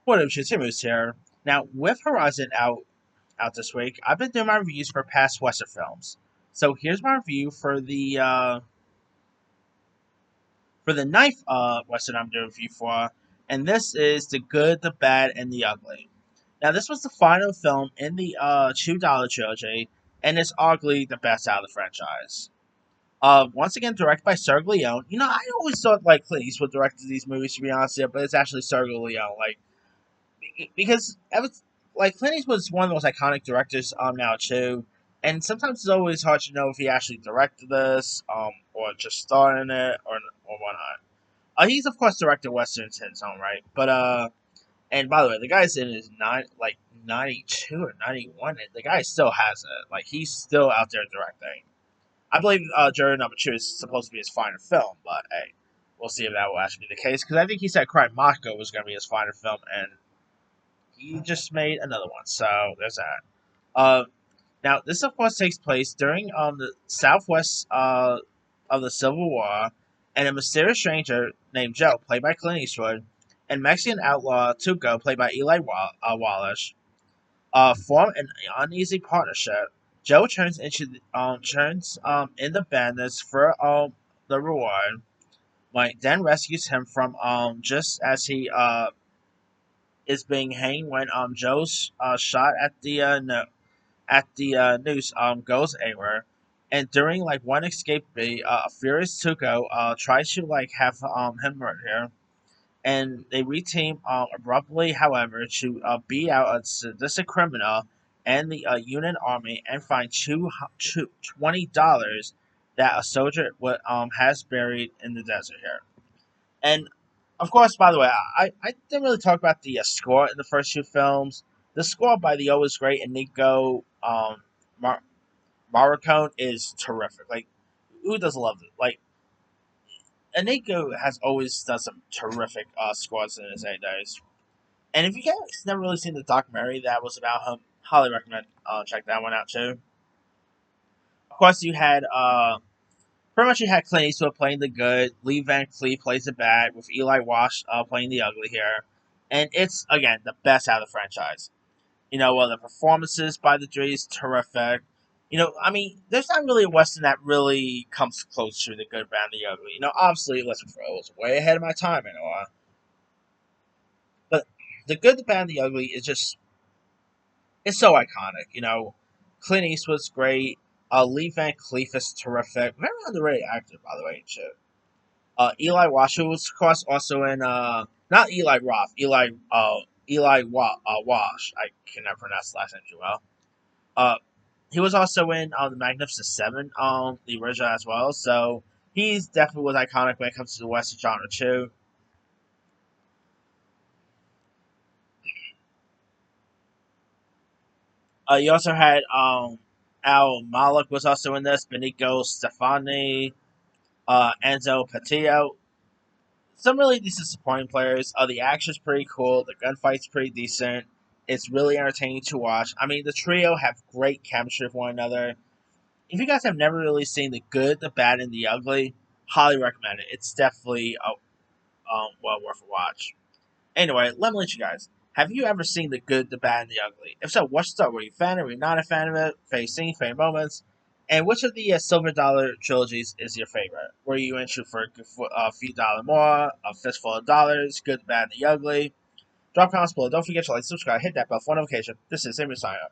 What up, Shitsumus here. Now, with Horizon out this week, I've been doing my reviews for past Western films. So here's my review for the ninth Western I'm doing a review for, and this is The Good, the Bad, and the Ugly. Now, this was the final film in the Two Dollar trilogy, and it's arguably the best out of the franchise. Once again, directed by Sergio Leone. I always thought like Clint Eastwood directed these movies, to be honest, yeah, but it's actually Sergio Leone. Because like Clint Eastwood's one of the most iconic directors now too, and sometimes it's always hard to know if he actually directed this or just starred in it or whatnot. He's of course directed westerns in his own right, but and by the way, the guy's in his 92 or 91. And the guy still has it. Like he's still out there directing. I believe Jury Number Two is supposed to be his final film, but hey, we'll see if that will actually be the case. Because I think he said Cry Moscow was going to be his final film, and he just made another one. So there's that. Uh, Now this of course takes place during the southwest of the Civil War, and a mysterious stranger named Joe, played by Clint Eastwood, and Mexican outlaw Tuco, played by Wallace, form an uneasy partnership. Joe turns in the bandits for the reward. Mike then rescues him from just as he is being hanged when Joe's shot at the noose goes anywhere. And during like one escape bee, a furious Tuco tries to like have him murdered here. And they reteam abruptly, however, to beat out a sadistic criminal and the Union Army and find $20 that a soldier has buried in the desert here. And of course, by the way, I didn't really talk about the score in the first two films. The score by the always great Enrico Mar- Morricone is terrific. Like, who doesn't love it? Like, Enrico has always done some terrific scores in his days. And if you guys never really seen the documentary that was about him, highly recommend check that one out too. Of course, pretty much you had Clint Eastwood playing the good, Lee Van Cleef plays the bad, with Eli Wash playing the ugly here, and it's again the best out of the franchise. The performances by the three is terrific. I mean, there's not really a western that really comes close to the good, bad, and the ugly. Obviously, Let's Be Fair was way ahead of my time, but the good, the bad, and the ugly is just it's so iconic. Clint Eastwood's great. Lee Van Cleef is terrific. Very underrated actor, by the way, and shit. Eli Wash, who was of course also in not Eli Roth, Wash. I can never pronounce the last name too well. Uh, he was also in the Magnificent Seven, the original as well. So he's definitely was iconic when it comes to the Western genre too. You also had Al Malik was also in this. Benico Stefani, Enzo Patillo. Some really decent supporting players. The action's pretty cool. The gunfight's pretty decent. It's really entertaining to watch. I mean, the trio have great chemistry with one another. If you guys have never really seen the good, the bad, and the ugly, highly recommend it. It's definitely well worth a watch. Anyway, let me let you guys. Have you ever seen the good, the bad, and the ugly? If so, what's the Were you a fan? Were you not a fan of it? Favorite scene, favorite moments? And which of the Silver Dollar trilogies is your favorite? Were you into for a few dollar more, a fistful of dollars, good, the bad, and the ugly? Drop comments below. Don't forget to like, subscribe, hit that bell for notification. This is Amy signing up.